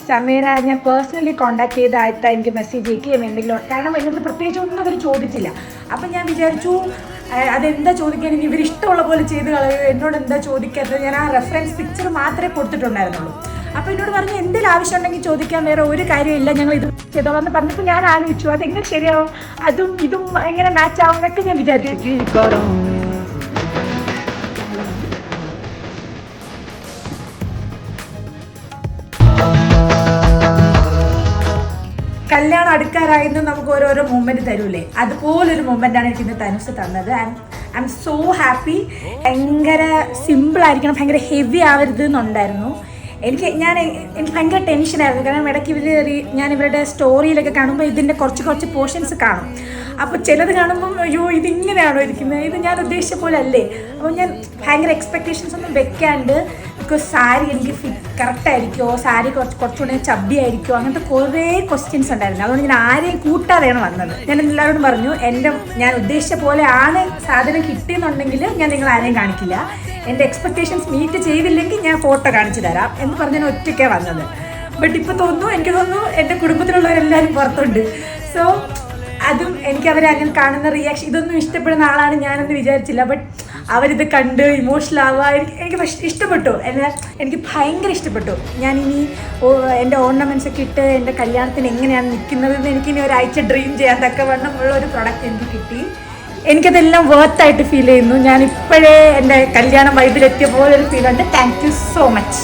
സമീറ, ഞാൻ personally contact ചെയ്ത ആദ്യത്തെ എനിക്ക് മെസ്സേജ് അയക്കുകയും എന്തെങ്കിലും, കാരണം എന്നോട് പ്രത്യേകിച്ച് ഒന്നും അവർ ചോദിച്ചില്ല. അപ്പം ഞാൻ വിചാരിച്ചു അതെന്താ ചോദിക്കാൻ, ഇനി ഇവരിഷ്ടമുള്ള പോലെ ചെയ്ത് കളയോ, എന്നോട് എന്താ ചോദിക്കാത്തത്. ഞാൻ ആ റെഫറൻസ് പിക്ചർ മാത്രമേ കൊടുത്തിട്ടുണ്ടായിരുന്നുള്ളൂ. അപ്പോൾ എന്നോട് പറഞ്ഞു എന്തെങ്കിലും ആവശ്യം ഉണ്ടെങ്കിൽ ചോദിക്കാൻ, വേറെ ഒരു കാര്യമില്ല, ഞങ്ങൾ ഇത് ചെയ്തോളാം എന്ന് പറഞ്ഞപ്പോൾ ഞാൻ ആലോചിച്ചു അതെങ്ങനെ ശരിയാവും, അതും ഇതും എങ്ങനെ മാച്ച് ആവും എന്നൊക്കെ ഞാൻ വിചാരിച്ചു. കല്യാണം അടുക്കാറായിരുന്നു നമുക്ക് ഓരോരോ മൂമെൻറ്റ് തരൂലേ, അതുപോലൊരു മൂമെൻ്റാണ് എനിക്ക് ഇന്ന് തനുസ് തന്നത്. I M so happy. ഭയങ്കര സിമ്പിളായിരിക്കണം, ഭയങ്കര ഹെവി ആവരുത് എന്നുണ്ടായിരുന്നു. എനിക്ക് ഭയങ്കര ടെൻഷനായിരുന്നു. കാരണം ഇടയ്ക്ക് ഞാൻ ഇവരുടെ സ്റ്റോറിയിലൊക്കെ കാണുമ്പോൾ ഇതിൻ്റെ കുറച്ച് പോർഷൻസ് കാണും. അപ്പോൾ ചിലത് കാണുമ്പം അയ്യോ ഇതിങ്ങനെയാണോ ഇരിക്കുന്നത്, ഇത് ഞാൻ ഉദ്ദേശിച്ച പോലെ അല്ലേ. അപ്പോൾ ഞാൻ ഭയങ്കര എക്സ്പെക്റ്റേഷൻസ് ഒന്നും വെക്കാണ്ട്, ബിക്കോസ് സാരി എനിക്ക് കറക്റ്റായിരിക്കുമോ, സാരി കുറച്ചുകൂടെ ചബ്ബി ആയിരിക്കുമോ, അങ്ങനത്തെ കുറേ ക്വസ്റ്റ്യൻസ് ഉണ്ടായിരുന്നു. അതുകൊണ്ട് ഞാൻ ആരെയും കൂട്ടാതെയാണ് വന്നത്. ഞാൻ എല്ലാവരോടും പറഞ്ഞു ഞാൻ ഉദ്ദേശിച്ച പോലെ ആണ് സാധനം കിട്ടിയെന്നുണ്ടെങ്കിൽ ഞാൻ നിങ്ങൾ ആരെയും കാണിക്കില്ല, എൻ്റെ എക്സ്പെക്റ്റേഷൻസ് മീറ്റ് ചെയ്തില്ലെങ്കിൽ ഞാൻ ഫോട്ടോ കാണിച്ചു തരാം എന്ന് പറഞ്ഞ് ഞാൻ ഒറ്റയ്ക്കാണ് വന്നത്. ബട്ട് ഇപ്പോൾ എനിക്ക് തോന്നുന്നു എൻ്റെ കുടുംബത്തിലുള്ളവരെല്ലാവരും പുറത്തുണ്ട്. സോ അതും എനിക്ക് അവരെ അങ്ങനെ കാണുന്ന റിയാക്ഷൻ, ഇതൊന്നും ഇഷ്ടപ്പെടുന്ന ആളാണ് ഞാനെന്ന് വിചാരിച്ചില്ല. ബട്ട് അവരിത് കണ്ട് ഇമോഷണൽ ആവുക എനിക്ക് ഇഷ്ടപ്പെട്ടു. എനിക്ക് ഭയങ്കര ഇഷ്ടപ്പെട്ടു. ഞാനിനി എൻ്റെ ഓർണമെൻറ്റ്സ് ഒക്കെ ഇട്ട് എൻ്റെ കല്യാണത്തിന് എങ്ങനെയാണ് നിൽക്കുന്നതെന്ന് എനിക്കിനി ഒരാഴ്ച ഡ്രീം ചെയ്യാൻ തക്കവണ്ണമുള്ള ഒരു പ്രൊഡക്റ്റ് എനിക്ക് കിട്ടി. എനിക്കതെല്ലാം വർത്തായിട്ട് ഫീൽ ചെയ്യുന്നു. ഞാൻ ഇപ്പോഴേ എൻ്റെ കല്യാണം വൈബിലെത്തിയ പോലൊരു ഫീലുണ്ട്. Thank you so much.